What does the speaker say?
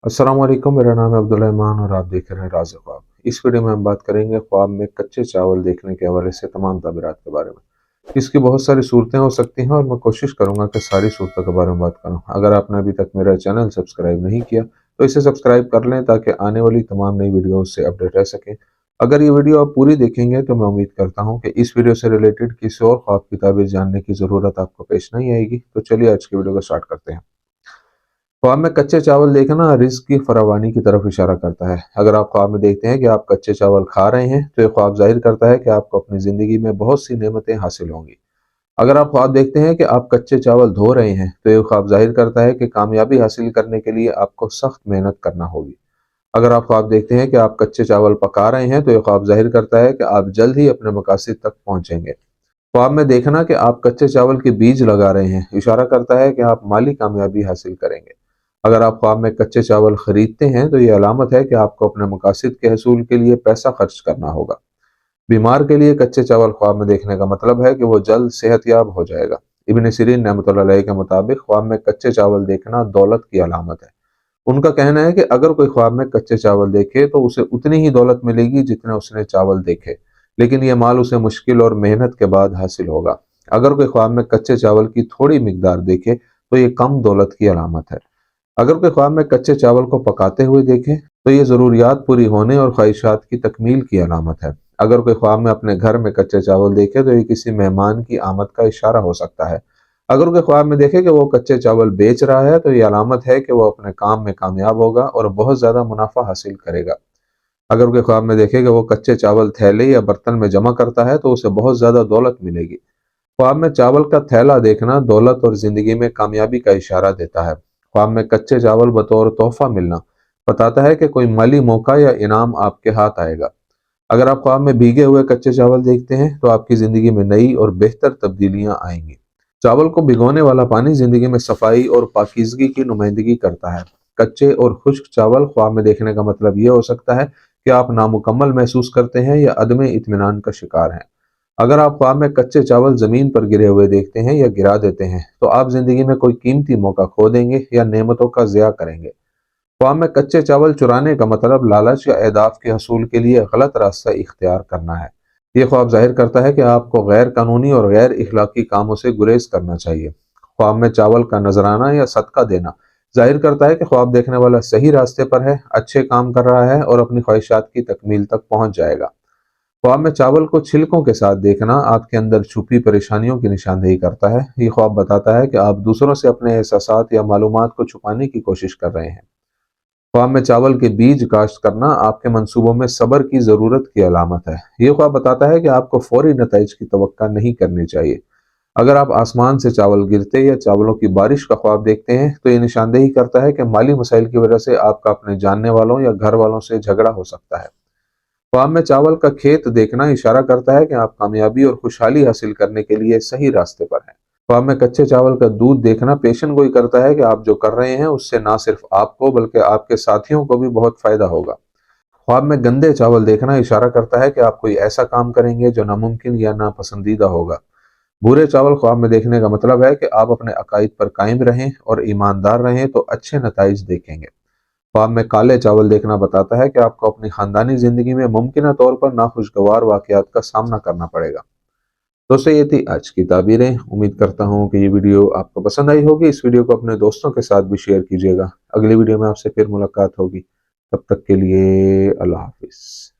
अस्सलाम वालेकुम, मेरा नाम है अब्दुल रहमान और आप देख रहे हैं राज़ ख्वाब। इस वीडियो में हम बात करेंगे ख्वाब में कच्चे चावल देखने के हवाले से तमाम ताबीरात के बारे में। इसकी बहुत सारी सूरतें हो सकती हैं और मैं कोशिश करूंगा कि सारी सूरतों के बारे में बात करूं। अगर आपने अभी तक मेरा चैनल सब्सक्राइब नहीं किया तो इसे सब्सक्राइब कर लें ताकि आने वाली तमाम नई वीडियो से अपडेट रह सकें। अगर ये वीडियो आप पूरी देखेंगे तो मैं उम्मीद करता हूँ कि इस वीडियो से रिलेटेड किसी और ख्वाब की ताबीर जानने की ज़रूरत आपको पेश नहीं आएगी। तो चलिए आज की वीडियो को स्टार्ट करते हैं। ख्वाब में कच्चे चावल देखना रिस्क की फरावानी की तरफ इशारा करता है। अगर आप ख्वाब में देखते हैं कि आप कच्चे चावल खा रहे हैं तो ये ख्वाब जाहिर करता है कि आपको अपनी ज़िंदगी में बहुत सी नेमतें हासिल होंगी। अगर आप ख्वाब देखते हैं कि आप कच्चे चावल धो रहे हैं तो ये ख्वाब जाहिर करता है कि कामयाबी हासिल करने के लिए आपको सख्त मेहनत करना होगी। अगर आप ख्वाब देखते हैं कि आप कच्चे चावल पका रहे हैं तो ये ख्वाब जाहिर करता है कि आप जल्द ही अपने मकासद तक पहुंचेंगे। ख्वाब में देखना कि आप कच्चे चावल के बीज लगा रहे हैं इशारा करता है कि आप माली कामयाबी हासिल करेंगे। अगर आप ख्वाब में कच्चे चावल खरीदते हैं तो ये अलामत है कि आपको अपने मकासद के हसूल के लिए पैसा खर्च करना होगा। बीमार के लिए कच्चे चावल ख्वाब में देखने का मतलब है कि वो जल्द सेहतयाब हो जाएगा। इब्न सीरीन रहमतुल्लाह अलैह के मुताबिक ख्वाब में कच्चे चावल देखना दौलत की अलामत है। उनका कहना है कि अगर कोई ख्वाब में कच्चे चावल देखे तो उसे उतनी ही दौलत मिलेगी जितने उसने चावल देखे, लेकिन यह माल उसे मुश्किल और मेहनत के बाद हासिल होगा। अगर कोई ख्वाब में कच्चे चावल की थोड़ी मिकदार देखे तो ये कम दौलत की अलामत है। अगर कोई ख्वाब में कच्चे चावल को पकाते हुए देखे तो ये ज़रूरियात पूरी होने और ख्वाहिशात की तकमील की अलामत है। अगर कोई ख्वाब में अपने घर में कच्चे चावल देखे तो ये किसी मेहमान की आमद का इशारा हो सकता है। अगर कोई ख्वाब में देखे कि वो कच्चे चावल बेच रहा है तो ये अलामत है कि वो अपने काम में कामयाब होगा और बहुत ज़्यादा मुनाफा हासिल करेगा। अगर कोई ख्वाब में देखे कि वो कच्चे चावल थैले या बर्तन में जमा करता है तो उसे बहुत ज़्यादा दौलत मिलेगी। ख्वाब में चावल का थैला देखना दौलत और ज़िंदगी में कामयाबी का इशारा देता है। ख्वाब में कच्चे चावल बतौर तोहफा मिलना बताता है कि कोई माली मौका या इनाम आपके हाथ आएगा। अगर आप ख्वाब में भीगे हुए कच्चे चावल देखते हैं तो आपकी ज़िंदगी में नई और बेहतर तब्दीलियां आएंगी। चावल को भिगोने वाला पानी ज़िंदगी में सफाई और पाकीज़गी की नुमाइंदगी करता है। कच्चे और खुश्क चावल ख्वाब में देखने का मतलब ये हो सकता है कि आप नामुकम्मल महसूस करते हैं या अदम इत्मीनान का शिकार हैं। अगर आप ख्वाब में कच्चे चावल ज़मीन पर गिरे हुए देखते हैं या गिरा देते हैं तो आप ज़िंदगी में कोई कीमती मौका खो देंगे या नेमतों का ज़िया करेंगे। ख्वाब में कच्चे चावल चुराने का मतलब लालच या अहदाफ के हसूल के लिए गलत रास्ता इख्तियार करना है। ये ख्वाब जाहिर करता है कि आपको गैर कानूनी और गैर इखलाकी कामों से गुरेज करना चाहिए। ख्वाब में चावल का नजराना या सदका देना जाहिर करता है कि ख्वाब देखने वाला सही रास्ते पर है, अच्छे काम कर रहा है और अपनी ख्वाहिशात की तकमील तक पहुंच जाएगा। ख्वाब में चावल को छिलकों के साथ देखना आपके अंदर छुपी परेशानियों की निशानदेही करता है। ये ख्वाब बताता है कि आप दूसरों से अपने एहसासात या मालूमात को छुपाने की कोशिश कर रहे हैं। ख्वाब में चावल के बीज काश्त करना आपके मंसूबों में सब्र की ज़रूरत की अलामत है। ये ख्वाब बताता है कि आपको फौरी नताइज की तवक्का नहीं करनी चाहिए। अगर आप आसमान से चावल गिरते या चावलों की बारिश का ख्वाब देखते हैं तो ये निशानदेही करता है कि माली मसाइल की वजह से आपका अपने जानने वालों या घर वालों से झगड़ा हो सकता है। ख्वाब में चावल का खेत देखना इशारा करता है कि आप कामयाबी और खुशहाली हासिल करने के लिए सही रास्ते पर हैं। ख्वाब में कच्चे चावल का दूध देखना पेशन गोई करता है कि आप जो कर रहे हैं उससे ना सिर्फ आपको बल्कि आपके साथियों को भी बहुत फायदा होगा। ख्वाब में गंदे चावल देखना इशारा करता है कि आप कोई ऐसा काम करेंगे जो नामुमकिन या नापसंदीदा होगा। बुरे चावल ख्वाब में देखने का मतलब है कि आप अपने अकायद पर कायम रहें और ईमानदार रहें तो अच्छे नताइज देखेंगे। ख्वाब में काले चावल देखना बताता है कि आपको अपनी खानदानी जिंदगी में मुमकिन तौर पर नाखुशगवार वाकयात का सामना करना पड़ेगा। दोस्तों, ये थी आज की ताबीरें। उम्मीद करता हूँ कि ये वीडियो आपको पसंद आई होगी। इस वीडियो को अपने दोस्तों के साथ भी शेयर कीजिएगा। अगली वीडियो में आपसे फिर मुलाकात होगी। तब तक के लिए अल्लाह हाफिज़।